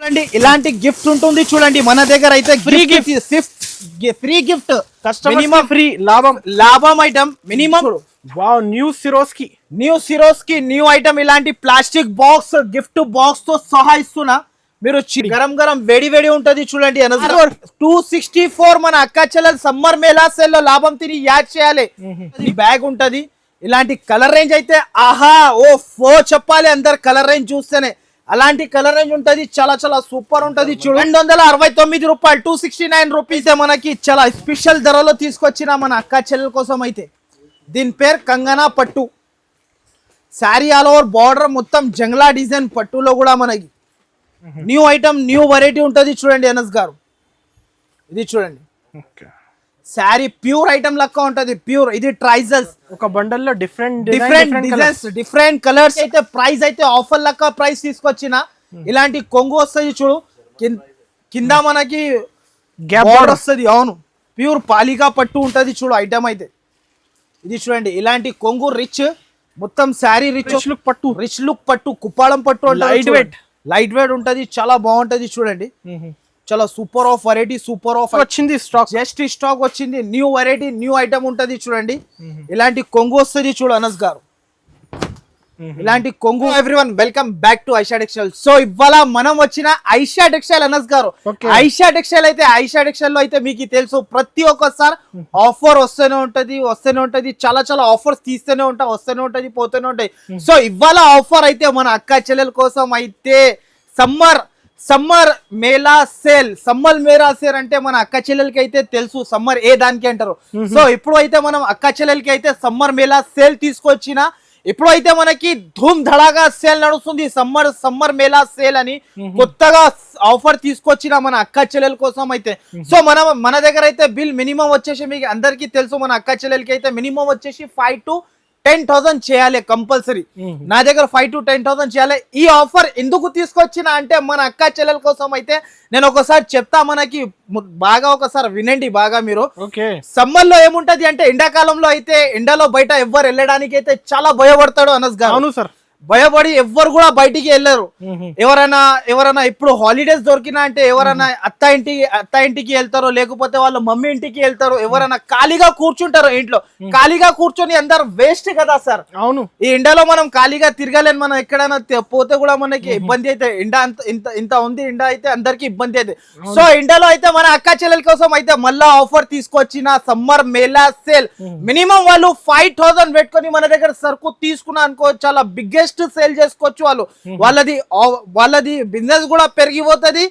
చూడండి ఇలాంటి గిఫ్ట్ ఉంటుంది చూడండి మన దగ్గర అయితే ఫ్రీ గిఫ్ట్ కస్టమర్ ఫ్రీ లాభం ఐటమ్ మినిమం వావ్ న్యూ సిరోస్ కి న్యూ ఐటమ్ ఇలాంటి ప్లాస్టిక్ బాక్స్ గిఫ్ట్ బాక్స్ తో సహా ఇస్తున్నా మీరు గరం వేడి ఉంటది చూడండి 264 మన అక్క చెల్లెలు సమ్మర్ మేళా సేల్ లో లాభం తిని యాడ్ చేయాలి బ్యాగ్ ఉంటది ఇలాంటి కలర్ రేంజ్ అయితే ఆహా ఓ చెప్పాలి అందరు కలర్ రేంజ్ చూస్తేనే అలాంటి కలర్ రేంజ్ ఉంటది చాలా సూపర్ ఉంటది చూడండి 269 రూపాయలు 269 రూపీస్ మనకి చాలా స్పెషల్ ధరలో తీసుకొచ్చిన మన అక్క చెల్లెల కోసం అయితే దీని పేరు కంగనా పట్టు శారీ ఆల్ ఓవర్ బార్డర్ మొత్తం జంగ్లా డిజైన్ పట్టులో కూడా మనకి న్యూ ఐటమ్ న్యూ వెరైటీ ఉంటది చూడండి అనస్ గారు ఇది చూడండి శారీ ప్యూర్ ఐటమ్ లెక్క ఉంటది ప్యూర్ ఇది ట్రైజల్స్ ఒక బండల్ లో డిఫరెంట్ డిజైన్స్ డిఫరెంట్ కలర్స్ అయితే ప్రైస్ అయితే ఆఫర్ లెక్క ప్రైస్ తీసుకొచ్చిన ఇలాంటి కొంగు వస్తుంది చూడు కింద మనకి బార్డర్ వస్తుంది అవును ప్యూర్ పాలికా పట్టు ఉంటది చూడు ఐటమ్ అయితే ఇది చూడండి ఇలాంటి కొంగు రిచ్ మొత్తం శారీ రిచ్ లుక్ పట్టు కుప్పాళం పట్టు లైట్ వెయిట్ ఉంటది చాలా బాగుంటది చూడండి చాలా super of variety super of వచ్చింది స్టాక్ జస్ట్ స్టాక్ వచ్చింది న్యూ వెరైటీ న్యూ ఐటమ్ ఉంటది చూడండి ఇలాంటి కొంగు వస్తుంది చూడు అనస్ గారు ఇలాంటి కొంగు everyone welcome back to Aisha textile so ఇవాళ మనం వచ్చిన ఐషా టెక్స్టైల్ అనస్ గారు ఐషా టెక్స్టైల్ లో అయితే మీకు తెలుసు ప్రతి ఒక్కసారి ఆఫర్ వస్తూనే ఉంటది చాలా ఆఫర్స్ తీస్తూనే వస్తూనే ఉంటది పోతూనే ఉంటాయి సో ఇవాళ ఆఫర్ అయితే మన అక్క చెల్లెల కోసం అయితే సమ్మర్ మేళా సేల్ అంటే మన అక్క చెల్లెలకి అయితే తెలుసు సమ్మర్ ఏ దానికి అంటారు సో ఇప్పుడు అయితే మనం అక్క చెల్లెలకి అయితే సమ్మర్ మేళా సేల్ తీసుకొచ్చిన ఇప్పుడు అయితే మనకి ధూమ్ ధడాగా సేల్ నడుస్తుంది సమ్మర్ మేళా సేల్ అని కొత్తగా ఆఫర్ తీసుకొచ్చిన మన అక్క చెల్లెల కోసం అయితే సో మన దగ్గర అయితే బిల్ మినిమం వచ్చేసి మీకు అందరికీ తెలుసు మన అక్క చెల్లెలకి అయితే మినిమం వచ్చేసి 5 to 10,000 చేయాలి కంపల్సరీ నా దగ్గర 5 to 10,000 చేయాలి ఈ ఆఫర్ ఎందుకు తీసుకొచ్చిన అంటే మన అక్క చెల్లెల కోసం అయితే నేను ఒకసారి చెప్తా మనకి బాగా ఒకసారి వినండి బాగా మీరు సమ్మర్ లో ఏముంటది అంటే ఎండాకాలంలో అయితే ఎండలో బయట ఎవ్వరు వెళ్ళడానికి అయితే చాలా భయపడతాడు అనస్ గారు అవును సార్ భయపడి ఎవ్వరు కూడా బయటికి వెళ్ళరు ఎవరైనా ఇప్పుడు హాలిడేస్ దొరికినా అంటే ఎవరైనా అత్త ఇంటికి వెళ్తారో లేకపోతే వాళ్ళ మమ్మీ ఇంటికి వెళ్తారు ఎవరైనా ఖాళీగా కూర్చుంటారు ఇంట్లో ఖాళీగా కూర్చొని అందరు వేస్ట్ కదా సార్ అవును ఈ ఎండలో మనం ఖాళీగా తిరగలేని మనం ఎక్కడైనా పోతే కూడా మనకి ఇబ్బంది అయితే ఎండ ఇంత ఉంది ఎండ అయితే అందరికి ఇబ్బంది అయితే సో ఎండలో అయితే మన అక్క చెల్లెల కోసం అయితే మళ్ళా ఆఫర్ తీసుకొచ్చిన సమ్మర్ మేళా సేల్ మినిమం వాళ్ళు 5,000 పెట్టుకొని మన దగ్గర సరుకు తీసుకున్నా అనుకో చాలా బిగ్గెస్ట్ సేల్ చేసుకోవచ్చు వాళ్ళది బిజినెస్ కూడా పెరిగిపోతుంది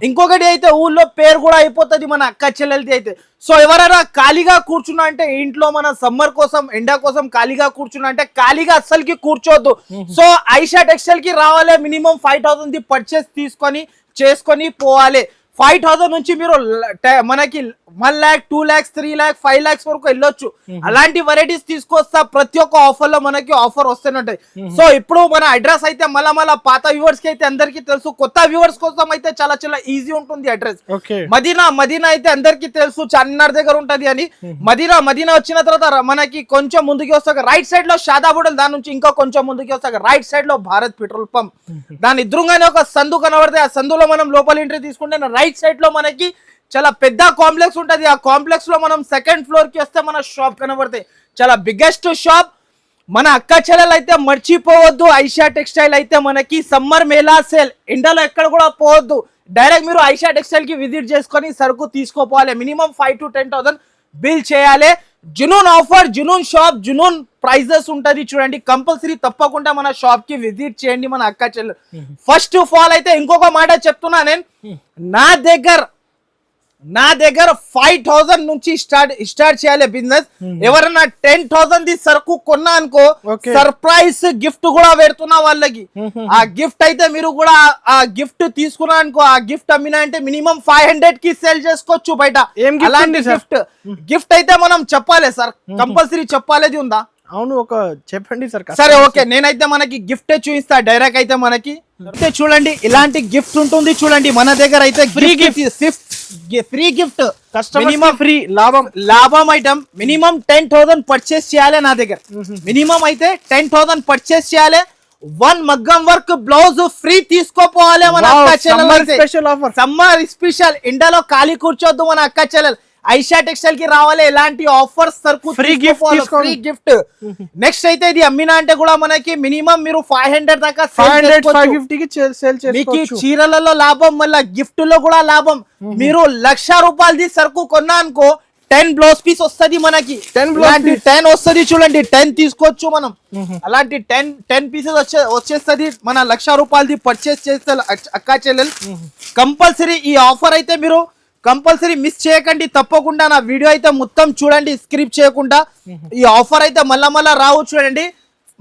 ఇంకొకటి అయితే ఊళ్ళో పేరు కూడా అయిపోతుంది మన అక్క చెల్లెలది అయితే సో ఎవరైనా ఖాళీగా కూర్చున్నా అంటే ఇంట్లో మన సమ్మర్ కోసం ఎండా కోసం ఖాళీగా కూర్చున్నా అంటే ఖాళీగా అస్సలకి కూర్చోవద్దు సో ఐషా టెక్స్టైల్ కి రావాలి మినిమం 5,000 పర్చేస్ చేసుకొని పోవాలి 5,000 నుంచి మీరు మనకి 1 lakh 2 lakhs 3 lakhs 5 lakhs వరకు వెళ్ళొచ్చు అలాంటి వెరైటీస్ తీసుకొస్తా ప్రతి ఒక్క ఆఫర్ లో మనకి ఆఫర్ వస్తూనే ఉంటాయి సో ఇప్పుడు మన అడ్రస్ అయితే మళ్ళా పాత వ్యూవర్స్ కి అయితే అందరికి తెలుసు కొత్త వ్యూవర్స్ కోసం అయితే చాలా ఈజీ ఉంటుంది అడ్రస్ మదీనా అయితే అందరికి తెలుసు చార్మినార్ దగ్గర ఉంటది అని మదీనా వచ్చిన తర్వాత మనకి కొంచెం ముందుకి వస్తాక రైట్ సైడ్ లో షాదాబుడల్ దాని నుంచి ఇంకా కొంచెం ముందుకి వస్తాక రైట్ సైడ్ లో భారత్ పెట్రోల్ పంప్ దాని ఎదురుగానే ఒక సందు కనబడితే ఆ సందులో మనం లోపల ఎంట్రీ తీసుకుంటే రైట్ సైడ్ లో మనకి చాలా పెద్ద కాంప్లెక్స్ ఉంటది ఆ కాంప్లెక్స్ లో మనం సెకండ్ ఫ్లోర్ కి వస్తే మన షాప్ కనబడతాయి చాలా బిగ్గెస్ట్ షాప్ మన అక్క చెల్లెలు అయితే మర్చిపోవద్దు ఐషా టెక్స్టైల్ అయితే మనకి సమ్మర్ మేళా సేల్ ఎండలో ఎక్కడ కూడా పోవద్దు డైరెక్ట్ మీరు ఐషా టెక్స్టైల్ కి విజిట్ చేసుకొని సరుకు తీసుకోపోవాలి మినిమం 5 to 10,000 బిల్ చేయాలి Junoon offer Junoon shop Junoon prizes ఉంటది చూడండి కంపల్సరీ తప్పకుండా మన షాప్ కి విజిట్ చేయండి మన అక్క చెల్లెలు ఫస్ట్ ఆఫ్ ఆల్ అయితే ఇంకొక మాట చెప్తున్నా నేను నా దగ్గర 5,000 నుంచి స్టార్ట్ చేయాలి బిజినెస్ ఎవరైనా 10,000 సరుకు కొన్నా అనుకో సర్ప్రైజ్ గిఫ్ట్ కూడా పెడుతున్నా వాళ్ళకి ఆ గిఫ్ట్ అయితే మీరు కూడా ఆ గిఫ్ట్ తీసుకున్నా అనుకో ఆ గిఫ్ట్ అమ్మినా అంటే మినిమం 500 కి సేల్ చేసుకోవచ్చు బయట అలాంటి గిఫ్ట్ అయితే మనం చెప్పాలి సార్ కంపల్సరీ చెప్పాలేది ఉందా అవును ఒక చెప్పండి సార్ సరే ఓకే నేనైతే మనకి గిఫ్ట్ చూపిస్తా డైరెక్ట్ అయితే మనకి చూడండి ఇలాంటి గిఫ్ట్ ఉంటుంది చూడండి మన దగ్గర అయితే ఫ్రీ గిఫ్ట్ కస్టమర్ ఫ్రీ లాభం ఐటమ్ మినిమం 10,000 పర్చేస్ చేయాలి నా దగ్గర మినిమం అయితే 10,000 పర్చేస్ చేయాలి వన్ మగ్గం వర్క్ బ్లౌజ్ ఫ్రీ తీసుకోపోవాలి మన అక్క చెల్లెలు. Special offer, summer special. ఇండియాలో ఖాళీ కూర్చోద్దు మన అక్క చెల్లెలు. ఐషా టెక్స్టైల్ కి రావాలి ఇలాంటి ఆఫర్స్ సరుకు ఫ్రీ గిఫ్ట్. నెక్స్ట్ అయితే ఇది అమ్మినా అంటే కూడా మనకి మినిమం మీరు 500 దాకా 550 కి సేల్ మీకు చీరలలో లాభం, మళ్ళీ గిఫ్ట్ లో కూడా లాభం. మీరు 1,00,000 రూపాయలది సరుకు కొన్నా అనుకో 10 బ్లౌజ్ పీస్ వస్తుంది మనకి. 10 వస్తుంది చూడండి, 10 తీసుకోవచ్చు మనం. అలాంటి 10 పీసెస్ వచ్చేస్తుంది మన 1,00,000 రూపాయలది పర్చేస్ చేస్తే అక్కా చెల్లెలు. కంపల్సరీ ఈ ఆఫర్ అయితే మీరు కంపల్సరీ మిస్ చేయకండి. తప్పకుండా నా వీడియో అయితే మొత్తం చూడండి, స్క్రిప్ట్ చేయకుండా. ఈ ఆఫర్ అయితే మళ్ళా రావు చూడండి.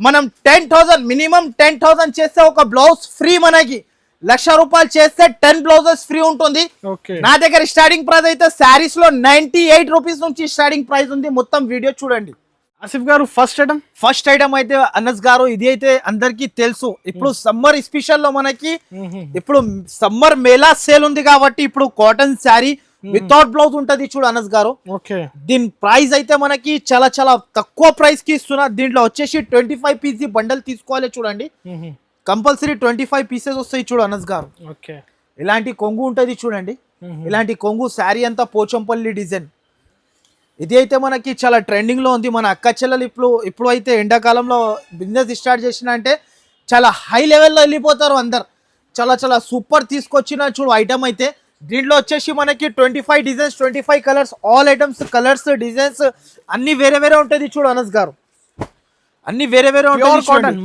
మనం 10,000 మినిమం 10,000 చేస్తే ఒక బ్లౌజ్ ఫ్రీ మనకి. 1,00,000 రూపాయలు చేస్తే 10 బ్లౌజెస్ ఫ్రీ ఉంటుంది. నా దగ్గర స్టార్టింగ్ ప్రైస్ అయితే శారీస్ లో 98 రూపీస్ నుంచి స్టార్టింగ్ ప్రైస్ ఉంది. మొత్తం వీడియో చూడండి. ఆసిఫ్ గారు ఫస్ట్ ఐటమ్ అయితే అనస్ గారు ఇది అయితే అందరికి తెలుసు. ఇప్పుడు సమ్మర్ స్పెషల్ లో మనకి ఇప్పుడు సమ్మర్ మేళా సేల్ ఉంది కాబట్టి ఇప్పుడు కాటన్ శారీ వితౌట్ బ్లౌజ్ ఉంటది చూడు అనస్ గారు. దీని ప్రైస్ అయితే మనకి చాలా చాలా తక్కువ ప్రైస్ కి ఇస్తున్నా. దీంట్లో వచ్చేసి 25 పీస్ బండల్ తీసుకోవాలి చూడండి. కంపల్సరీ 25 పీసెస్ వస్తాయి చూడు అనస్ గారు. ఇలాంటి కొంగు ఉంటది చూడండి. ఇలాంటి కొంగు శారీ అంతా పోచంపల్లి డిజైన్. ఇది అయితే మనకి చాలా ట్రెండింగ్ లో ఉంది. మన అక్క చెల్లెలు ఇప్పుడు అయితే ఎండాకాలంలో బిజినెస్ స్టార్ట్ చేసిన అంటే చాలా హై లెవెల్లో వెళ్ళిపోతారు అందరు. చాలా చాలా సూపర్ తీసుకొచ్చిన చూడు ఐటమ్ అయితే. దీంట్లో వచ్చేసి మనకి 25 designs, 25 colours, all items colours designs అన్ని వేరే వేరే ఉంటుంది చూడు అనస్ గారు. అన్ని వేరే వేరే ఉంటుంది.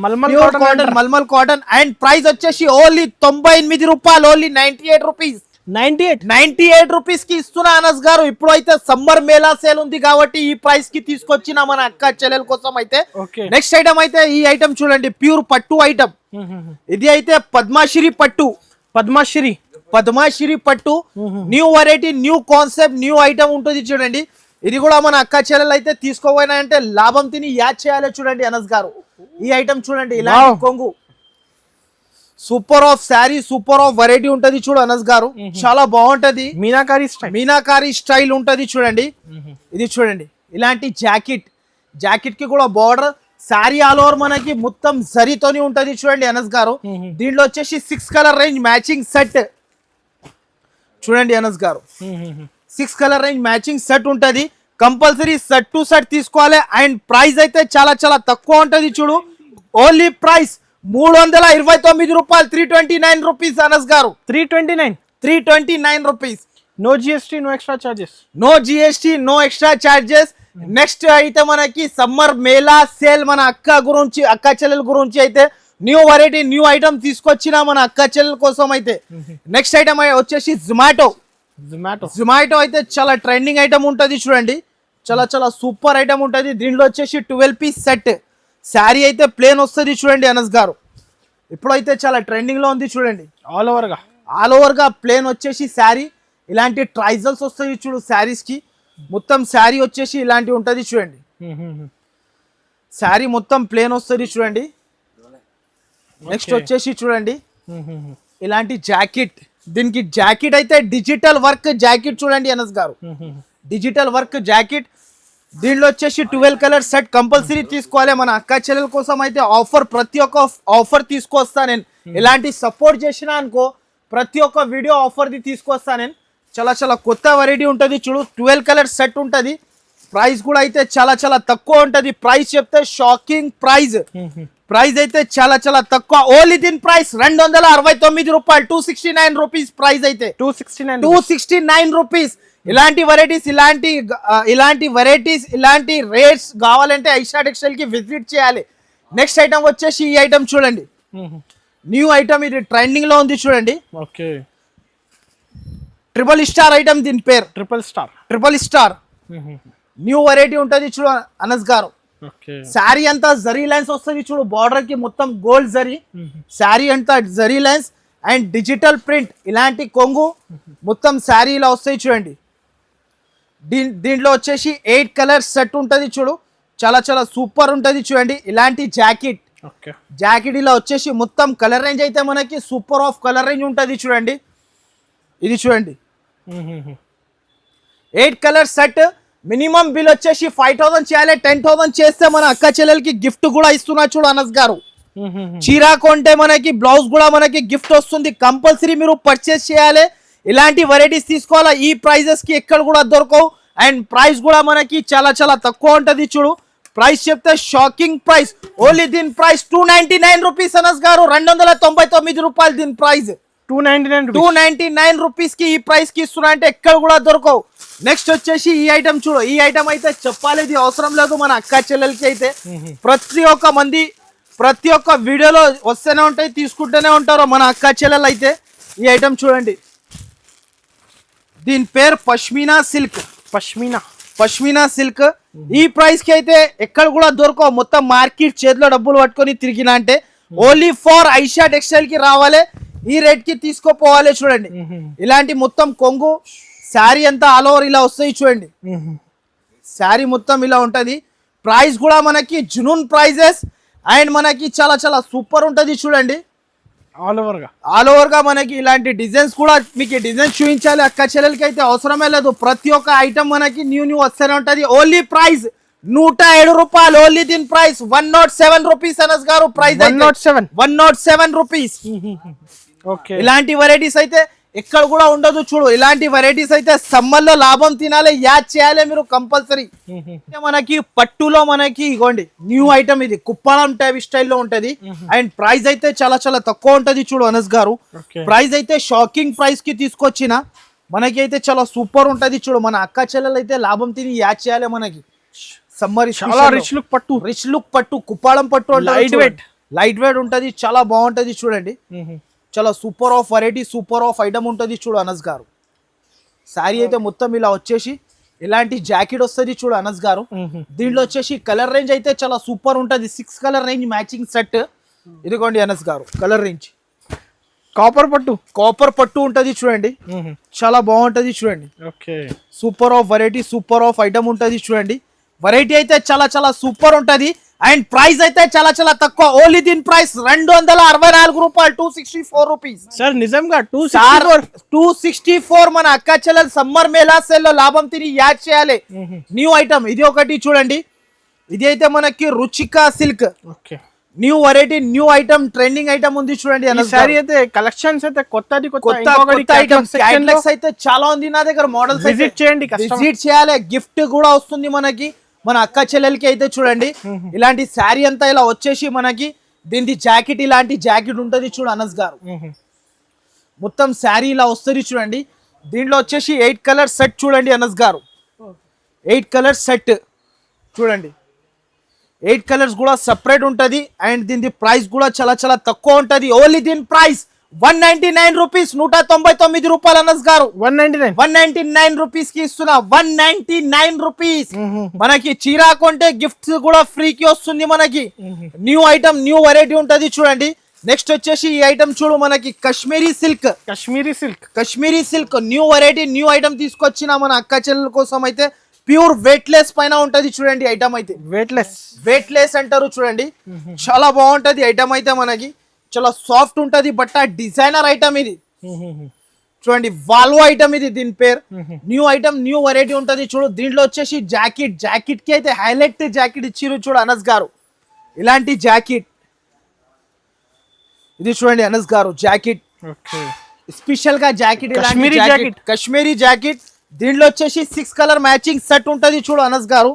మల్మల్ కాటన్. అండ్ ప్రైస్ వచ్చేసి ఓన్లీ 98 రూపాయలు, ఓన్లీ 98 రూపీస్. 98 రూపీస్ కి ఇస్తున్నా అనస్ గారు. ఇప్పుడు అయితే సమ్మర్ మేళా సేల్ ఉంది కాబట్టి ఈ ప్రైస్ కి తీసుకొచ్చిన మన అక్క చెల్లెల కోసం అయితే. నెక్స్ట్ ఐటమ్ అయితే ఈ ఐటమ్ చూడండి, ప్యూర్ పట్టు ఐటమ్. ఇది అయితే పద్మాశ్రీ పట్టు. New variety, new concept, new item ఉంటుంది చూడండి. ఇది కూడా మన అక్క చెల్లెలు అయితే తీసుకోపోయినా అంటే లాభం తిని యాడ్ చేయాలి చూడండి అనస్ గారు. ఈ ఐటమ్ చూడండి, ఇలాంటి కొంగు super of sari, super of variety ఉంటది చూడు అనస్ గారు. చాలా బాగుంటది. మీనాకారి స్టైల్ ఉంటది చూడండి. ఇది చూడండి, ఇలాంటి జాకెట్ కి కూడా బార్డర్, శారీ ఆల్ ఓవర్ మనకి మొత్తం జరీతోని ఉంటది చూడండి అనస్ గారు. దీంట్లో వచ్చేసి 6 కలర్ రేంజ్ మ్యాచింగ్ సెట్ చూడండి అనస్ గారు. 6 కలర్ రేంజ్ మ్యాచింగ్ సెట్ ఉంటది. కంపల్సరీ సెట్ టు సెట్ తీసుకోవాలి. అండ్ ప్రైస్ అయితే చాలా చాలా తక్కువ ఉంటది చూడు. ఓన్లీ ప్రైస్ 329 రూపాయలు, 329 రూపీస్ అనస్ గారు. 329 rupees. No GST, no extra charges. Next అయితే మనకి సమ్మర్ మేళా సేల్ మన అక్క చెల్లెల గురించి అయితే న్యూ వెరైటీ, న్యూ ఐటమ్ తీసుకొచ్చిన మన అక్క చెల్లెల కోసం అయితే. నెక్స్ట్ ఐటమ్ వచ్చేసి జొమాటో అయితే చాలా ట్రెండింగ్ ఐటమ్ ఉంటది చూడండి. చాలా చాలా సూపర్ ఐటమ్ ఉంటది. దీంట్లో వచ్చేసి 12 పీస్ సెట్. శారీ అయితే ప్లేన్ వస్తుంది చూడండి అనస్ గారు. ఇప్పుడైతే చాలా ట్రెండింగ్ లో ఉంది చూడండి. ఆల్ ఓవర్ గా ప్లేన్ వచ్చేసి శారీ. ఇలాంటి ట్రైజల్స్ వస్తాయి చూడు శారీస్ కి. మొత్తం శారీ వచ్చేసి ఇలాంటి ఉంటది చూడండి. శారీ మొత్తం ప్లేన్ వస్తుంది చూడండి. నెక్స్ట్ వచ్చేసి చూడండి ఇలాంటి జాకెట్. దీనికి జాకెట్ అయితే డిజిటల్ వర్క్ జాకెట్ చూడండి అనస్ గారు. Digital work jacket. దీంట్లో వచ్చేసి 12 కలర్ సెట్ కంపల్సరీ తీసుకోవాలి. మన అక్క చెల్లెల కోసం అయితే ఆఫర్, ప్రతి ఒక్క ఆఫర్ తీసుకొస్తా నేను. ఇలాంటి సపోర్ట్ చేసిన అనుకో ప్రతి ఒక్క వీడియో ఆఫర్ది తీసుకొస్తా నేను. చాలా చాలా కొత్త వెరైటీ ఉంటుంది చూడు. 12 కలర్ సెట్ ఉంటుంది. ప్రైస్ కూడా అయితే చాలా చాలా తక్కువ ఉంటుంది. ప్రైస్ చెప్తే షాకింగ్ ప్రైస్. ప్రైస్ అయితే చాలా చాలా తక్కువ. ఓన్లీ దీని ప్రైస్ 269 రూపాయలు, 269 రూపీస్ ప్రైస్ అయితే. 269 రూపీస్. ఇలాంటి వెరైటీస్, ఇలాంటి రేట్స్ కావాలంటే ఐషా టెక్స్టైల్ కి విజిట్ చేయాలి. నెక్స్ట్ ఐటమ్ వచ్చేసి ఈ ఐటమ్ చూడండి, న్యూ ఐటమ్. ఇది ట్రెండింగ్ లో ఉంది చూడండి. Triple star item. దీని పేరు ట్రిపుల్ స్టార్. న్యూ వెరైటీ ఉంటది చూడు అనస్ గారు. శారీ అంతా జరీ లైన్స్ వస్తుంది చూడు. బార్డర్ కి మొత్తం గోల్డ్ జరీ. శారీ అంతా zari lines and digital print. ఇలాంటి కొంగు మొత్తం శారీ ఇలా వస్తాయి చూడండి. దీంట్లో వచ్చేసి 8 కలర్ సెట్ ఉంటది చూడు. చాలా చాలా సూపర్ ఉంటది చూడండి. ఇలాంటి జాకెట్ ఇలా వచ్చేసి మొత్తం కలర్ రేంజ్ అయితే మనకి సూపర్ ఆఫ్ కలర్ రేంజ్ ఉంటది చూడండి. ఇది చూడండి 8 కలర్ సెట్. మినిమం బిల్ వచ్చేసి 5,000 చేయాలి. 10,000 చేస్తే మన అక్క చెల్లెలకి గిఫ్ట్ కూడా ఇస్తున్నా చూడు అనస్ గారు. చీర కొంటే మనకి బ్లౌజ్ కూడా మనకి గిఫ్ట్ వస్తుంది. కంపల్సరీ మీరు పర్చేస్ చేయాలి. ఇలాంటి వెరైటీస్ తీసుకోవాలా. ఈ ప్రైజెస్ కి ఎక్కడ కూడా దొరకవు. అండ్ ప్రైస్ కూడా మనకి చాలా చాలా తక్కువ ఉంటది. చూడు ప్రైస్ చెప్తే షాకింగ్ ప్రైస్. ఓన్లీ దీని ప్రైస్ 299 రూపీస్ అనస్ గారు. 299 రూపాయలు దీని ప్రైస్. 299 రూపీస్ కి ఈ ప్రైస్ కి ఇస్తున్నా అంటే ఎక్కడ కూడా దొరకవు. నెక్స్ట్ వచ్చేసి ఈ ఐటమ్ చూడు. ఈ ఐటమ్ అయితే చెప్పాలి, ఇది అవసరం లేదు మన అక్క చెల్లెలకి అయితే. ప్రతి ఒక్క వీడియోలో వస్తూనే ఉంటాయి, తీసుకుంటూనే ఉంటారు మన అక్క చెల్లెలు అయితే. ఈ ఐటమ్ చూడండి, దీని పేరు పష్మీనా సిల్క్. పష్మీనా సిల్క్. ఈ ప్రైస్ కి అయితే ఎక్కడ కూడా దొరకవు. మొత్తం మార్కెట్ చేతిలో డబ్బులు పట్టుకొని తిరిగినా అంటే ఓన్లీ ఫర్ ఐషా టెక్స్టైల్ కి రావాలి. ఈ రేట్ కి తీసుకోపోవాలి. చూడండి ఇలాంటి మొత్తం కొంగు శారీ అంతా ఆల్ ఓవర్ ఇలా వస్తాయి. చూడండి శారీ మొత్తం ఇలా ఉంటది. ప్రైస్ కూడా మనకి జునూన్ ప్రైజెస్ అండ్ మనకి చాలా చాలా సూపర్ ఉంటది. చూడండి ఆల్ ఓవర్ గా మనకి ఇలాంటి డిజైన్స్ కూడా మీకు డిజైన్స్ చూపించాలి అక్క చెల్లెలకి అయితే అవసరమే లేదు. ప్రతి ఒక్క ఐటమ్ మనకి న్యూ వస్తూనే ఉంటది. ఓన్లీ ప్రైస్ 107 రూపాయలు. ఓన్లీ దీని ప్రైస్ 107 రూపీస్ అనస్ గారు. Price 107 rupees. ఇలాంటి వెరైటీస్ అయితే ఎక్కడ కూడా ఉండదు. చూడు ఇలాంటి వెరైటీస్ అయితే సమ్మర్ లో లాభం తినాలి, యాడ్ చేయాలి మీరు కంపల్సరీ. మనకి పట్టులో మనకి ఇగోండి న్యూ ఐటమ్, ఇది కుప్పాలం టైప్ స్టైల్లో ఉంటది. అండ్ ప్రైస్ అయితే చాలా చాలా తక్కువ ఉంటది. చూడు అనస్ గారు ప్రైస్ అయితే షాకింగ్ ప్రైస్ కి తీసుకొచ్చిన మనకి అయితే చాలా సూపర్ ఉంటది. చూడు మన అక్క చెల్లెలు అయితే లాభం తిని యాడ్ చేయాలి. మనకి సమ్మర్ రిచ్ లుక్ పట్టు కుప్పాలం పట్టు లైట్ వెయిట్ ఉంటది, చాలా బాగుంటది. చూడండి చాలా super of variety, super of item ఉంటుంది. చూడు అనస్ గారు శారీ అయితే మొత్తం ఇలా వచ్చేసి ఇలాంటి జాకెట్ వస్తుంది. చూడు అనస్ గారు దీంట్లో వచ్చేసి కలర్ రేంజ్ అయితే చాలా సూపర్ ఉంటుంది. 6 కలర్ రేంజ్ మ్యాచింగ్ సెట్. ఇదిగోండి అనస్ గారు కలర్ రేంజ్ కాపర్ పట్టు ఉంటది. చూడండి చాలా బాగుంటది. చూడండి super of variety, super of item ఉంటది. చూడండి వెరైటీ అయితే చాలా చాలా సూపర్ ఉంటది. అండ్ ప్రైస్ అయితే చాలా చాలా తక్కువ. ఓన్లీ దీని ప్రైస్ 264 రూపాయలు. 264 రూపీస్ సార్. నిజంగా 264 మన అక్క చెల్లెలు సమ్మర్ మేళా సేల్ లో లాభం తిని యాడ్ చేయాలి. న్యూ ఐటమ్ ఇది ఒకటి చూడండి. ఇది అయితే మనకి Ruchika silk new variety, new item, trending item ఉంది. చూడండి సారీ అయితే కలెక్షన్స్ అయితే కొత్త ఐటమ్స్ అయితే చాలా ఉంది నా దగ్గర. మోడల్స్ విజిట్ చేయండి, విజిట్ చేయాలి. గిఫ్ట్ కూడా వస్తుంది మనకి మన అక్క చెల్లెలకి అయితే. చూడండి ఇలాంటి శారీ అంతా ఇలా వచ్చేసి మనకి దీని జాకెట్ ఇలాంటి జాకెట్ ఉంటది. చూడు అనస్ గారు మొత్తం శారీ ఇలా వస్తుంది. చూడండి దీంట్లో వచ్చేసి 8 కలర్ సెట్. చూడండి అనస్ గారు 8 కలర్ సెట్. చూడండి 8 కలర్స్ కూడా సెపరేట్ ఉంటది. అండ్ దీని ప్రైస్ కూడా చాలా చాలా తక్కువ ఉంటది. ఓన్లీ దీని ప్రైస్ 199 రూపీస్. 199 రూపాయలు అనస్ గారు. 199 రూపీస్ కి ఇస్తున్నా. 199 రూపీస్. మనకి చీర కొంటే గిఫ్ట్స్ కూడా ఫ్రీ కి వస్తుంది. మనకి న్యూ ఐటమ్, న్యూ వెరైటీ ఉంటది. చూడండి నెక్స్ట్ వచ్చేసి ఈ ఐటమ్ చూడు మనకి Kashmiri silk new variety, new item తీసుకొచ్చిన మన అక్క చెల్లెల కోసం అయితే. ప్యూర్ వెయిట్లెస్ పైన ఉంటది. చూడండి ఐటమ్ అయితే వెయిట్లెస్ అంటారు. చూడండి చాలా బాగుంటది ఐటమ్ అయితే. మనకి చాలా సాఫ్ట్ ఉంటది బట్ట. డిజైనర్ ఐటమ్ ఇది. చూడండి వాల్వో ఐటమ్ ఇది. దీని పేరు న్యూ ఐటమ్, న్యూ వెరైటీ ఉంటది. చూడు దీంట్లో వచ్చేసి జాకెట్ కి అయితే హైలైట్ జాకెట్ ఇచ్చిరు. చూడు అనస్ గారు ఇలాంటి జాకెట్ ఇది. చూడండి అనస్ గారు జాకెట్ స్పెషల్ గా జాకెట్, కాశ్మీరీ జాకెట్. దీంట్లో వచ్చేసి 6 కలర్ మ్యాచింగ్ సెట్ ఉంటది. చూడు అనస్ గారు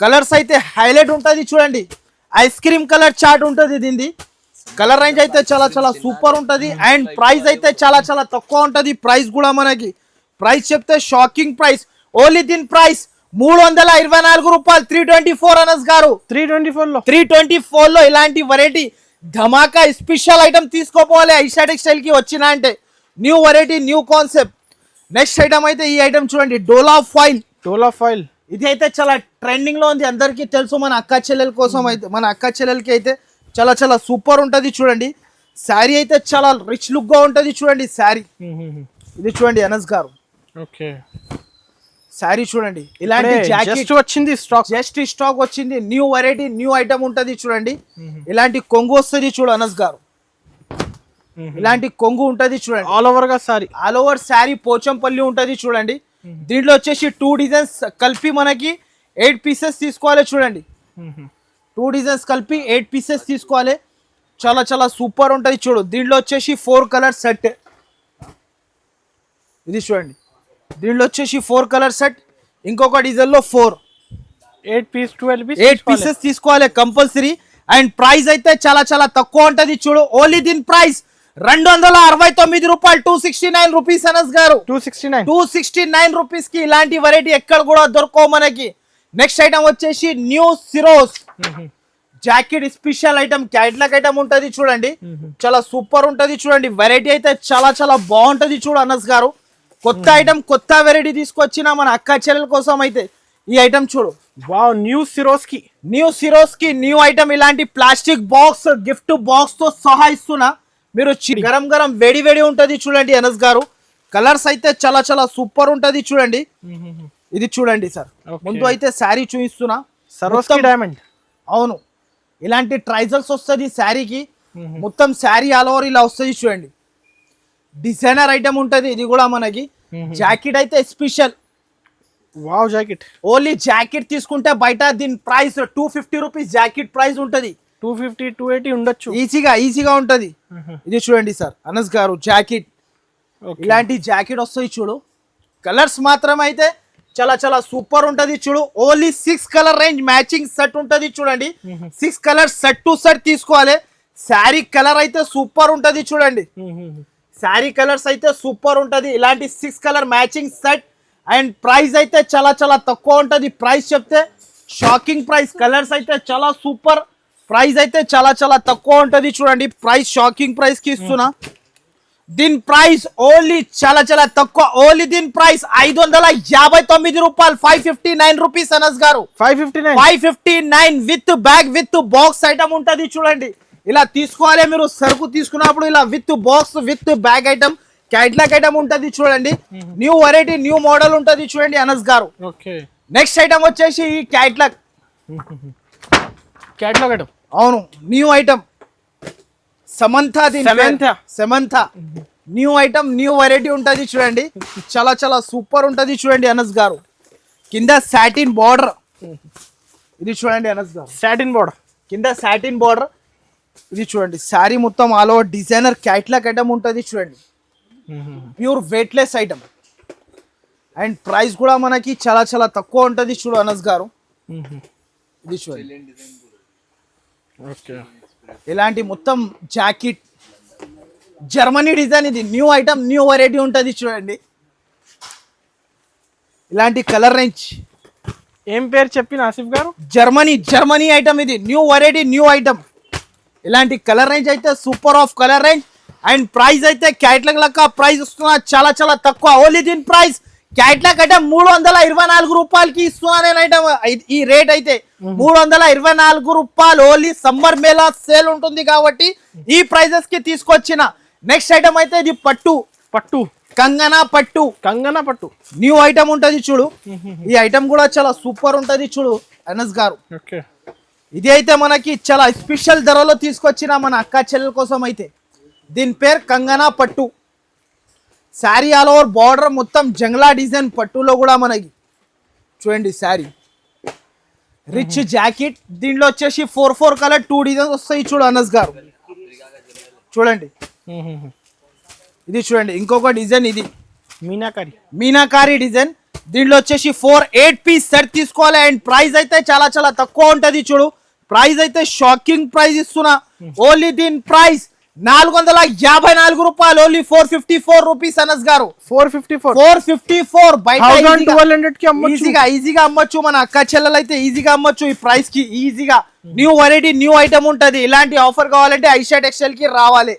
కలర్స్ అయితే హైలైట్ ఉంటది. చూడండి ఐస్ క్రీమ్ కలర్ చార్ట్ ఉంటది. దీనిది కలర్ రేంజ్ అయితే చాలా చాలా సూపర్ ఉంటది. అండ్ ప్రైస్ అయితే చాలా చాలా తక్కువ ఉంటది. ప్రైస్ కూడా మనకి ప్రైస్ చెప్తే షాకింగ్ ప్రైస్. ఓన్లీ దీని ప్రైస్ 324 రూపాయలు. 324 అనస్ గారు. 324 లో ఇలాంటి వెరైటీ ధమాకా స్పెషల్ ఐటమ్ తీసుకోపోవాలి ఐషా టెక్స్టైల్ కి వచ్చిన అంటే. New variety, new concept. Next item అయితే ఈ ఐటమ్ చూడండి డోలా ఫాయిల్. ఇది అయితే చాలా ట్రెండింగ్ లో ఉంది, అందరికీ తెలుసు. మన అక్క చెల్లెల కోసం అయితే, మన అక్క చెల్లెలకి అయితే చాలా చాలా సూపర్ ఉంటది. చూడండి శారీ అయితే చాలా రిచ్ లుక్ గా ఉంటది. చూడండి శారీ ఇది. చూడండి అనస్ గారు శారీ చూడండి ఇలాంటి జాకెట్ వచ్చింది. జస్ట్ స్టాక్ వచ్చింది. న్యూ వెరైటీ, న్యూ ఐటమ్ ఉంటది. చూడండి ఇలాంటి కొంగు వస్తుంది. చూడు అనస్ గారు ఇలాంటి కొంగు ఉంటది. చూడండి ఆల్ ఓవర్ శారీ పోచంపల్లి ఉంటది. చూడండి దీంట్లో వచ్చేసి 2 డిజైన్స్ కలిపి మనకి 8 పీసెస్ తీసుకోవాలి. చూడండి 2 డిజైన్స్ కలిపి 8 పీసెస్ తీసుకోవాలి. చాలా చాలా సూపర్ ఉంటుంది చూడు. దీంట్లో వచ్చేసి 4 కలర్ సెట్. ఇది చూడండి, దీంట్లో వచ్చేసి 4 కలర్ సెట్. ఇంకొక డిజైన్ లో 8 పీస్ 12 పీస్ 8 పీసెస్ తీసుకోవాలి కంపల్సరీ. అండ్ ప్రైస్ అయితే చాలా చాలా తక్కువ ఉంటది చూడు. ఓన్లీ దీని ప్రైస్ 269 రూపాయలు, 269 రూపీస్ అనస్ గారు. 269 రూపీస్ కి ఇలాంటి వెరైటీ ఎక్కడ కూడా దొరకవు మనకి. నెక్స్ట్ ఐటమ్ వచ్చేసి న్యూ సిరోస్ jacket special item, catalogue item ఉంటది చూడండి. చాలా సూపర్ ఉంటది చూడండి. వెరైటీ అయితే చాలా చాలా బాగుంటది చూడు అనస్ గారు. కొత్త ఐటమ్, కొత్త వెరైటీ తీసుకొచ్చిన మన అక్క చెల్లెల కోసం అయితే ఈ ఐటమ్ చూడు. వావ్, న్యూ సిరోస్ కి న్యూ ఐటమ్. ఇలాంటి ప్లాస్టిక్ బాక్స్, గిఫ్ట్ బాక్స్ తో సహా ఇస్తున్నా. మీరు గరం గరం వేడి వేడి ఉంటది చూడండి అనస్ గారు. కలర్స్ అయితే చాలా చాలా సూపర్ ఉంటది చూడండి. ఇది చూడండి సార్, ముందు అయితే శారీ చూపిస్తున్నా. సరోస్కి డైమండ్. అవును, ఇలాంటి ట్రైజల్స్ వస్తుంది శారీకి. మొత్తం శారీ ఆల్ ఓవర్ ఇలా వస్తుంది చూడండి. డిజైనర్ ఐటమ్ ఉంటది ఇది కూడా మనకి. జాకెట్ అయితే special. Wow, jacket only jacket తీసుకుంటే బయట దీని ప్రైస్ 250 రూపీస్ జాకెట్ ప్రైస్ ఉంటది. 250 280 ఉండొచ్చు ఈజీగా ఉంటది. ఇది చూడండి సార్ అనస్ గారు, జాకెట్. ఇలాంటి జాకెట్ వస్తుంది చూడు. కలర్స్ మాత్రం అయితే చాలా చాలా సూపర్ ఉంటది చూడు. Only 6 colour range matching set ఉంటది చూడండి. 6 కలర్ సెట్ టు సెట్ తీసుకోవాలి. శారీ కలర్ అయితే సూపర్ ఉంటది చూడండి. శారీ కలర్స్ అయితే సూపర్ ఉంటది. ఇలాంటి 6 colour matching set. And price అయితే చాలా చాలా తక్కువ ఉంటది. ప్రైస్ చెప్తే షాకింగ్ ప్రైస్. కలర్స్ అయితే చాలా సూపర్. ప్రైస్ అయితే చాలా చాలా తక్కువ ఉంటది చూడండి. ప్రైస్ షాకింగ్ ప్రైస్ కి ఇస్తున్నా. దీని ప్రైస్ ఓన్లీ చాలా చాలా తక్కువ. ఓన్లీ దీని ప్రైస్ 559 రూపాయలు, 559 రూపీస్ అనస్ గారు. 559 with bag with box item ఉంటది చూడండి. ఇలా తీసుకోవాలి మీరు సరుకు తీసుకున్నప్పుడు. ఇలా with box with bag item, catalogue item ఉంటది చూడండి. న్యూ వెరైటీ, న్యూ మోడల్ ఉంటది చూడండి అనస్ గారు. నెక్స్ట్ ఐటమ్ వచ్చేసి ఈ క్యాట్లాగ్ ఐటమ్. అవును, new item. Samantha new item, new variety ఉంటది చూడండి. చాలా చాలా సూపర్ ఉంటది చూడండి అనస్ గారు. కింద సాటిన్ బార్డర్. ఇది చూడండి అనస్ గారు, సాటిన్ బార్డర్, కింద సాటిన్ బార్డర్. ఇది చూడండి, శారీ మొత్తం all over designer catalogue item ఉంటది చూడండి. Pure weightless item. And price కూడా మనకి చాలా చాలా తక్కువ ఉంటది చూడు అనస్ గారు. ఇది చూడండి, ఇలాంటి మొత్తం జాకెట్ జర్మనీ డిజైన్. ఇది న్యూ ఐటమ్, న్యూ వెరైటీ ఉంటది చూడండి. ఇలాంటి కలర్ రేంజ్. ఏం పేరు చెప్పిన ఆసిఫ్ గారు? Germany item. ఇది న్యూ వెరైటీ, న్యూ ఐటమ్. ఇలాంటి కలర్ రేంజ్ అయితే super of colour range. And price అయితే క్యాట్లాగ్ లెక్క ప్రైస్ ఇస్తున్నా చాలా చాలా తక్కువ. ఓన్లీ దీని ప్రైస్ క్యాట్లాగ్ ఐటమ్ 324 రూపాయలకి ఇస్తున్నా నేను ఐటమ్. ఈ రేట్ అయితే 324 రూపాయలు. ఓన్లీ సమ్మర్ మేళా సేల్ ఉంటుంది కాబట్టి ఈ ప్రైజెస్ కి తీసుకొచ్చిన. నెక్స్ట్ ఐటమ్ అయితే ఇది పట్టు కంగనా పట్టు న్యూ ఐటమ్ ఉంటది చూడు. ఈ ఐటమ్ కూడా చాలా సూపర్ ఉంటది చూడు అనస్ గారు. ఇది అయితే మనకి చాలా స్పెషల్ ధరలో తీసుకొచ్చిన మన అక్క చెల్లెల కోసం అయితే. దీని పేరు కంగనా పట్టు. శారీ ఆల్ ఓవర్ బార్డర్ మొత్తం జంగ్లా డిజైన్ పట్టులో కూడా మనకి చూడండి శారీ. Rich jacket. దీంట్లో వచ్చేసి 4 కలర్ 2 డిజైన్స్ వస్తాయి చూడు అనస్ గారు. చూడండి, ఇది చూడండి ఇంకొక డిజైన్. ఇది మీనాకారి డిజైన్. దీంట్లో వచ్చేసి 8 పీస్ సెట్ తీసుకోవాలి. అండ్ ప్రైస్ అయితే చాలా చాలా తక్కువ ఉంటది చూడు. ప్రైస్ అయితే షాకింగ్ ప్రైస్ ఇస్తున్నా. ఓన్లీ దీని ప్రైస్ 454 రూపాయలు. ఓన్లీ 454 రూపీస్ అనస్ గారు. 454 బయట ఈజీగా అమ్మొచ్చు. మన అక్క చెల్లెలు అయితే ఈజీగా అమ్మొచ్చు ఈ ప్రైస్ కి ఈజీగా. న్యూ వెరైటీ, న్యూ ఐటమ్ ఉంటది. ఇలాంటి ఆఫర్ కావాలంటే ఐషా టెక్స్టైల్ కి రావాలి.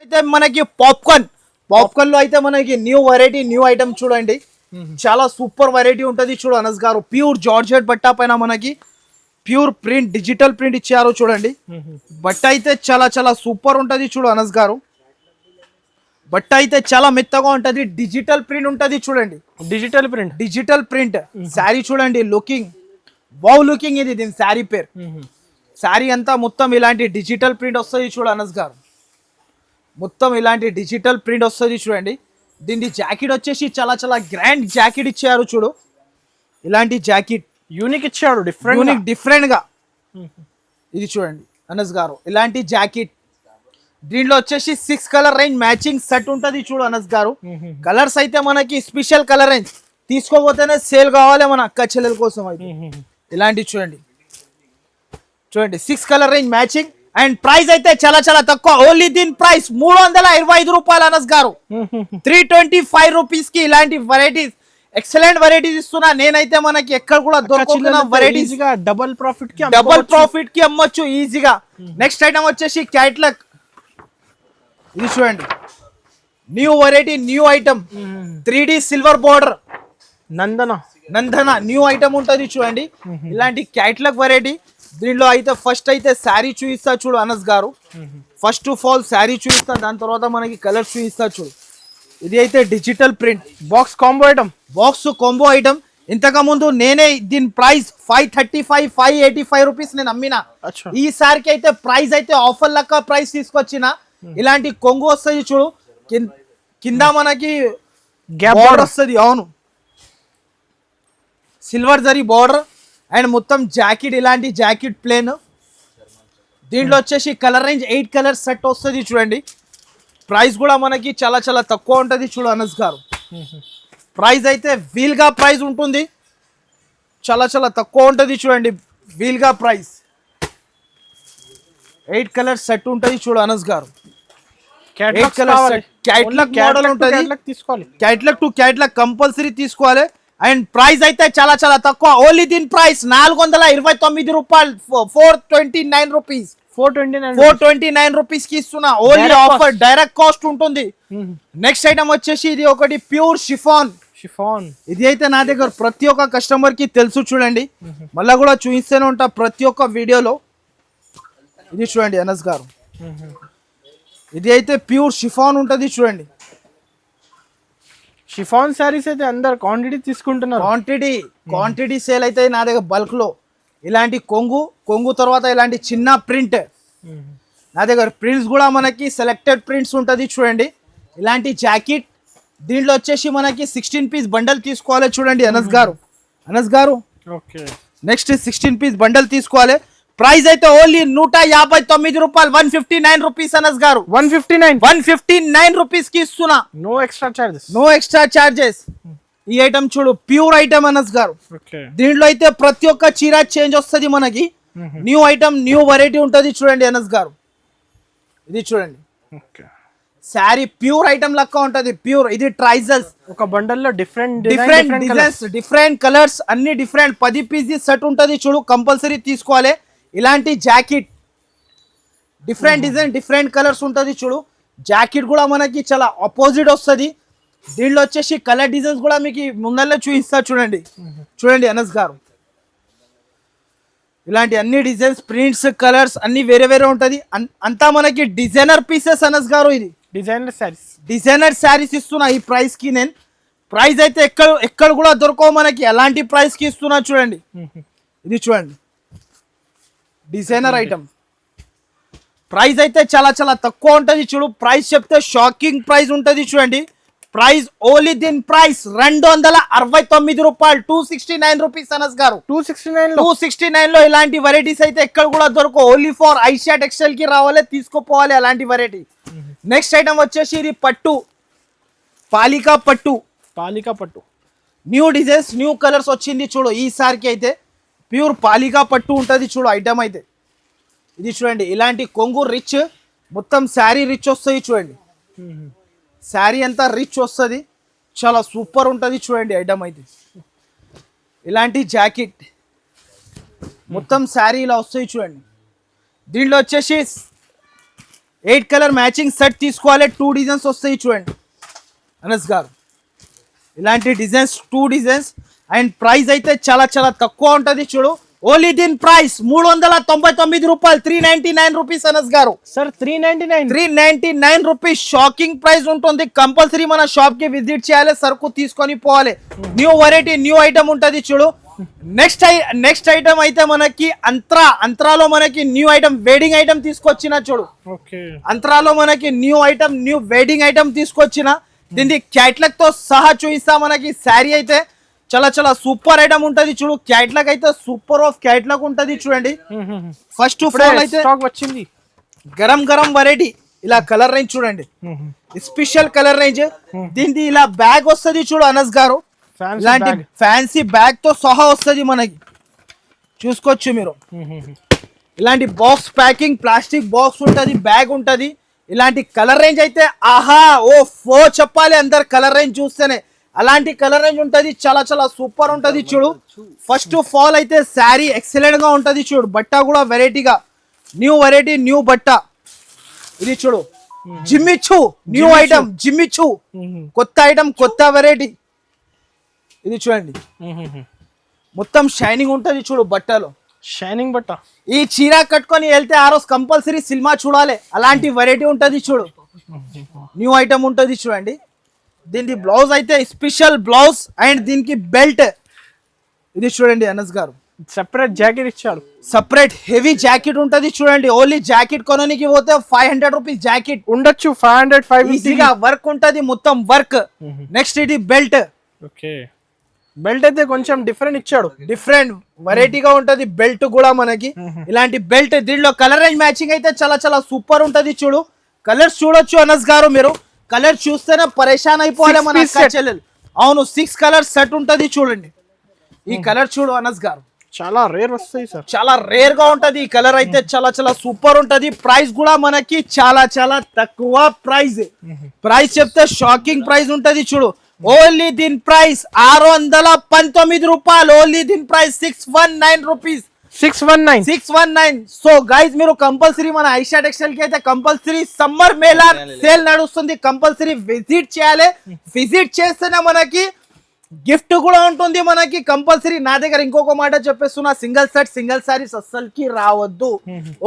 అయితే మనకి పాప్కార్న్ లో అయితే మనకి న్యూ వెరైటీ, న్యూ ఐటమ్ చూడండి. చాలా సూపర్ వెరైటీ ఉంటది చూడు అనస్ గారు. ప్యూర్ జార్జెట్ బట్ట పైన మనకి ప్యూర్ ప్రింట్, డిజిటల్ ప్రింట్ ఇచ్చారు చూడండి. బట్ట అయితే చాలా చాలా సూపర్ ఉంటది చూడు అనస్ గారు. బట్ట అయితే చాలా మెత్తగా ఉంటది. డిజిటల్ ప్రింట్ ఉంటది చూడండి. డిజిటల్ ప్రింట్ శారీ చూడండి. లుకింగ్ ఇది దీని శారీ పేరు. శారీ అంతా మొత్తం ఇలాంటి డిజిటల్ ప్రింట్ వస్తుంది చూడు అనస్ గారు. మొత్తం ఇలాంటి డిజిటల్ ప్రింట్ వస్తుంది చూడండి. దీని జాకెట్ వచ్చేసి చాలా చాలా గ్రాండ్ జాకెట్ ఇచ్చారు చూడు. ఇలాంటి జాకెట్ యూనిక్ ఇచ్చాడు, డిఫరెంట్ గా. ఇది చూడండి అనస్ గారు, ఇలాంటి జాకెట్ దీంట్లో వచ్చేసి 6 కలర్ రేంజ్ మ్యాచింగ్ సెట్ ఉంటది చూడు అనస్ గారు. కలర్స్ అయితే మనకి స్పెషల్ కలర్ రేంజ్, తీసుకోపోతేనే సేల్ కావాలి మన అక్క చెల్లెల కోసం అయితే. ఇలాంటివి చూడండి, చూడండి 6 colour range matching. And price అయితే చాలా చాలా తక్కువ, ఓన్లీ దీని ప్రైస్ 325 రూపాయలు అనస్ గారు. 325 రూపీస్ కి ఇలాంటి వెరైటీస్, ఎక్సలెంట్ వెరైటీస్ ఇస్తున్నా నేనైతే. మనకి ఎక్కడ కూడా దొరకకుండా వెరైటీస్, డబుల్ ప్రాఫిట్ కి అమ్మొచ్చు ఈజీగా. నెక్స్ట్ ఐటమ్ వచ్చేసి క్యాట్లాగ్. ఇది చూడండి, new variety, new item, 3D silver border, Nandana new item ఉంటది చూడండి. ఇలాంటి క్యాట్లాగ్ వెరైటీ. దీనిలో అయితే ఫస్ట్ అయితే శారీ చూపిస్తా చూడు అనస్ గారు. ఫస్ట్ ఆఫ్ ఆల్ శారీ చూపిస్తా, దాని తర్వాత మనకి కలర్ చూపిస్తా చూడు. ఇది అయితే digital print box combo item. ఇంతకు ముందు నేనే దీని ప్రైస్ 535 585 రూపీస్ నేను అమ్మినా. ఈసారికి అయితే ప్రైస్ అయితే ఆఫర్ లెక్క ప్రైస్ తీసుకొచ్చిన. ఇలాంటి కొంగు వస్తుంది చూడు, కింద మనకి బార్డర్ వస్తుంది. అవును, సిల్వర్ జరీ బార్డర్ అండ్ మొత్తం జాకెట్, ఇలాంటి జాకెట్ ప్లేన్. దీంట్లో వచ్చేసి కలర్ రేంజ్ 8 కలర్ సెట్ వస్తుంది చూడండి. ప్రైస్ కూడా మనకి చాలా చాలా తక్కువ ఉంటుంది చూడు అనస్ గారు. ప్రైస్ అయితే వీల్గా ప్రైస్ ఉంటుంది, చాలా చాలా తక్కువ ఉంటుంది చూడండి. వీల్గా ప్రైస్ 8 కలర్ సెట్ ఉంటుంది చూడు అనస్ గారు. క్యాట్లాగ్ మోడల్ ఉంటుంది, క్యాట్లాగ్ టు క్యాట్లాగ్ కంపల్సరీ తీసుకోవాలి. అండ్ ప్రైస్ అయితే చాలా చాలా తక్కువ, ఓన్లీ దీని ప్రైస్ 429 రూపాయలు, 429 రూపీస్. 429 రూపీస్ కి ఇస్తున్నా, ఓన్లీ ఆఫర్, డైరెక్ట్ కాస్ట్ ఉంటుంది. నెక్స్ట్ ఐటమ్ వచ్చేసి ఇది ఒకటి ప్యూర్ షిఫాన్. ఇది అయితే నా దగ్గర ప్రతి ఒక్క కస్టమర్ కి తెలుసు చూడండి, మళ్ళా కూడా చూపిస్తూనే ఉంటా ప్రతి ఒక్క వీడియోలో. ఇది చూడండి అనస్ గారు, ఇది అయితే ప్యూర్ షిఫాన్ ఉంటుంది చూడండి. షిఫాన్ శారీస్ అయితే అందరు క్వాంటిటీ తీసుకుంటున్నారు. క్వాంటిటీ సేల్ అయితే నా దగ్గర బల్క్ లో. ఇలాంటి కొంగు తర్వాత ఇలాంటి చిన్న ప్రింట్, నా దగ్గర ప్రింట్స్ కూడా మనకి సెలెక్టెడ్ ప్రింట్స్ ఉంటుంది చూడండి. ఇలాంటి జాకెట్, దీంట్లో వచ్చేసి మనకి 16 పీస్ బండల్ తీసుకోవాలి చూడండి అనస్ గారు. నెక్స్ట్ 16 పీస్ బండల్ తీసుకోవాలి. ప్రైస్ అయితే ఓన్లీ 159 రూపాయలు, 159 రూపీస్ అనస్ గారు. 159 రూపీస్ కి ఇస్తున్నా, నో ఎక్స్ట్రా చార్జెస్. ఈ ఐటమ్ చూడు, ప్యూర్ ఐటమ్ అనస్ గారు. దీంట్లో అయితే ప్రతి ఒక్క చీర చేంజ్ వస్తుంది మనకి. న్యూ ఐటమ్, న్యూ వెరైటీ ఉంటుంది చూడండి అనస్ గారు. ఇది చూడండి, శారీ ప్యూర్ ఐటమ్ లెక్క ఉంటది, ప్యూర్. ఇది ట్రైజల్స్, ఒక బండల్ లో డిఫరెంట్ డిజైన్స్, డిఫరెంట్ కలర్స్, అన్ని డిఫరెంట్. 10 పీస్ సెట్ ఉంటది చూడు, కంపల్సరీ తీసుకోవాలి. ఇలాంటి jacket, different design, different colours ఉంటది చూడు. జాకెట్ కూడా మనకి చాలా ఆపోజిట్ వస్తుంది. దీంట్లో వచ్చేసి కలర్ డిజైన్స్ కూడా మీకు ముందరలో చూపిస్తా చూడండి అనస్ గారు. ఇలాంటి అన్ని డిజైన్స్, ప్రింట్స్, కలర్స్ అన్ని వేరే వేరే ఉంటది. అంతా మనకి డిజైనర్ పీసెస్ అనస్ గారు. ఇది డిజైనర్ శారీస్ ఇస్తున్నా ఈ ప్రైస్ కి నేను. ప్రైస్ అయితే ఎక్కడ కూడా దొరకవు మనకి, ఎలాంటి ప్రైస్ కి ఇస్తున్నా చూడండి. ఇది చూడండి, డిజైనర్ ఐటమ్. ప్రైస్ అయితే చాలా చాలా తక్కువ ఉంటుంది చూడు. ప్రైస్ చెప్తే షాకింగ్ ప్రైస్ ఉంటుంది చూడండి. ప్రైస్ ఓన్లీ దీని ప్రైస్ 269 రూపాయలు, 269 రూపీస్ అనస్ గారు. 269 లో ఇలాంటి వెరైటీస్ అయితే ఎక్కడ కూడా దొరకవు. ఓన్లీ ఫర్ ఐషియా టెక్స్టైల్ కి రావాలి, తీసుకోపోవాలి అలాంటి వెరైటీ. నెక్స్ట్ ఐటమ్ వచ్చేసి ఇది పట్టు, పాలికా పట్టు. న్యూ డిజైన్స్, న్యూ కలర్స్ వచ్చింది చూడు ఈసారికి. అయితే ప్యూర్ పాలికా పట్టు ఉంటుంది చూడు ఐటమ్ అయితే. ఇది చూడండి, ఇలాంటి కొంగు రిచ్, మొత్తం శారీ రిచ్ వస్తుంది చూడండి. శారీ అంతా రిచ్ వస్తుంది, చాలా సూపర్ ఉంటుంది చూడండి ఐటమ్ అయితే. ఇలాంటి జాకెట్ మొత్తం శారీ ఇలా వస్తాయి చూడండి. దీంట్లో వచ్చేసి 8 కలర్ మ్యాచింగ్ సెట్ తీసుకోవాలి. 2 డిజైన్స్ వస్తాయి చూడండి అనస్ గారు. ఇలాంటి డిజైన్స్, 2 డిజైన్స్. అండ్ ప్రైస్ అయితే చాలా చాలా తక్కువ ఉంటుంది చూడు. ఓన్లీ దీని ప్రైస్ 399 రూపాయలు, 399 రూపీస్ అనస్ గారు. సార్ 399 రూపీస్ షాకింగ్ ప్రైస్ ఉంటుంది. కంపల్సరీ మన షాప్ కి విజిట్ చేయాలి, సరుకు తీసుకొని పోవాలి. న్యూ వెరైటీ, న్యూ ఐటమ్ ఉంటుంది చూడు. నెక్స్ట్ ఐటమ్ అయితే మనకి అంతరాలో మనకి న్యూ ఐటమ్, వెడ్డింగ్ ఐటమ్ తీసుకొచ్చిన చూడు. అంతరాలో మనకి new item, new wedding item తీసుకొచ్చిన. దీన్ని క్యాట్లాగ్ తో సహా చూపిస్తా. మనకి శారీ అయితే చాలా చాలా సూపర్ ఐటమ్ ఉంటది చూడు. క్యాట్లాగ్ అయితే సూపర్ ఆఫ్ క్యాట్లాగ్ ఉంటది చూడండి. ఫస్ట్ ఆఫ్ ఆల్ అయితే స్టాక్ వచ్చింది గరం వెరైటీ. ఇలా కలర్ రేంజ్ చూడండి, స్పెషల్ కలర్ రేంజ్. దీనికి ఇలా బ్యాగ్ వస్తుంది చూడు అనస్ గారు, Fancy ఇలాంటి bag. ఫ్యాన్సీ బ్యాగ్ తో సహా వస్తుంది మనకి, చూసుకోవచ్చు మీరు. ఇలాంటి బాక్స్ ప్యాకింగ్, ప్లాస్టిక్ బాక్స్ ఉంటది, బ్యాగ్ ఉంటది. ఇలాంటి కలర్ రేంజ్ అయితే ఆహా ఓ ఫో చెప్పాలి అందరు కలర్ రేంజ్ చూస్తేనే. అలాంటి కలర్ రేంజ్ ఉంటది, చాలా చాలా సూపర్ ఉంటది చూడు. ఫస్ట్ ఆఫ్ ఆల్ అయితే శారీ ఎక్సలెంట్ గా ఉంటది చూడు, బట్ట కూడా వెరైటీగా, న్యూ వెరైటీ, న్యూ బట్ట. ఇది చూడు జిమ్మిచ్చు, న్యూ ఐటమ్ జిమ్మిచ్చు, కొత్త ఐటమ్, కొత్త వెరైటీ. ఇది చూడండి మొత్తం షైనింగ్ ఉంటది చూడు బట్టలో. షైనింగ్ బట్ట. ఈ చీర కట్టుకొని వెళ్తే ఆ రోజు కంపల్సరీ సినిమా చూడాలి, అలాంటి వెరైటీ ఉంటది చూడు. న్యూ ఐటమ్ ఉంటది చూడండి. దీనికి బ్లౌజ్ అయితే స్పెషల్ బ్లౌజ్ అండ్ దీనికి బెల్ట్. ఇది చూడండి అనస్ గారు, సెపరేట్ జాకెట్ ఇచ్చాడు. సపరేట్ హెవీ జాకెట్ ఉంటది చూడండి. ఓన్లీ జాకెట్ కొనడానికి పోతే 500 రూపీస్ జాకెట్ ఉండొచ్చు, 500 ఈజీగా. వర్క్ ఉంటది మొత్తం వర్క్. నెక్స్ట్ ఇది బెల్ట్. ఓకే, బెల్ట్ అయితే కొంచెం డిఫరెంట్ ఇచ్చాడు, డిఫరెంట్ వెరైటీగా ఉంటది బెల్ట్ కూడా మనకి. ఇలాంటి బెల్ట్, దీంట్లో కలర్ రేంజ్ మ్యాచింగ్ అయితే చాలా చాలా సూపర్ ఉంటది చూడు. కలర్స్ చూడొచ్చు అనస్ గారు మీరు, కలర్ చూస్తేనే పరేషాన్ అయిపోవాలి మన అక్క చెల్లెలు. అవును 6 కలర్ సెట్ ఉంటది చూడండి. ఈ కలర్ చూడు అనస్ గారు, చాలా రేర్ వస్తాయి సార్, చాలా రేర్ గా ఉంటది. ఈ కలర్ అయితే చాలా చాలా సూపర్ ఉంటది. ప్రైస్ కూడా మనకి చాలా చాలా తక్కువ ప్రైస్. ప్రైస్ చెప్తే షాకింగ్ ప్రైస్ ఉంటది చూడు. ఓన్లీ దీని ప్రైస్ 619 రూపాయలు. ఓన్లీ దీని ప్రైస్ 619 రూపీస్. 619. 619. సో గైస్ మీరు కంపల్సరీ మన ఐషా టెక్స్టైల్ కి అయితే కంపల్సరీ సమ్మర్ మేళా సేల్ నడుస్తుంది, కంపల్సరీ విజిట్ చేయాలి. విజిట్ చేస్తేనే మనకి గిఫ్ట్ కూడా ఉంటుంది మనకి కంపల్సరీ. నా దగ్గర ఇంకొక మాట చెప్పేస్తున్నా, సింగిల్ సెట్ సింగిల్ సారీస్ అస్సలకి రావద్దు.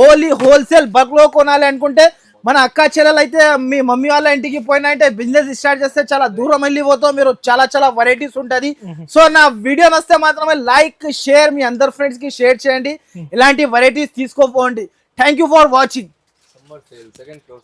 ఓన్లీ హోల్సేల్ బల్క్ లో కొనాలి అనుకుంటే మన అక్క చెల్లెలు అయితే మీ మమ్మీ వాళ్ళ ఇంటికి పోయినా అంటే బిజినెస్ స్టార్ట్ చేస్తే చాలా దూరం వెళ్ళిపోతాం మీరు, చాలా చాలా వెరైటీస్ ఉంటది. సో నా వీడియో నచ్చితే మాత్రమే లైక్ షేర్ మీ అందరు ఫ్రెండ్స్ కి షేర్ చేయండి. ఇలాంటి వెరైటీస్ తీసుకోపోండి. Thank you for watching.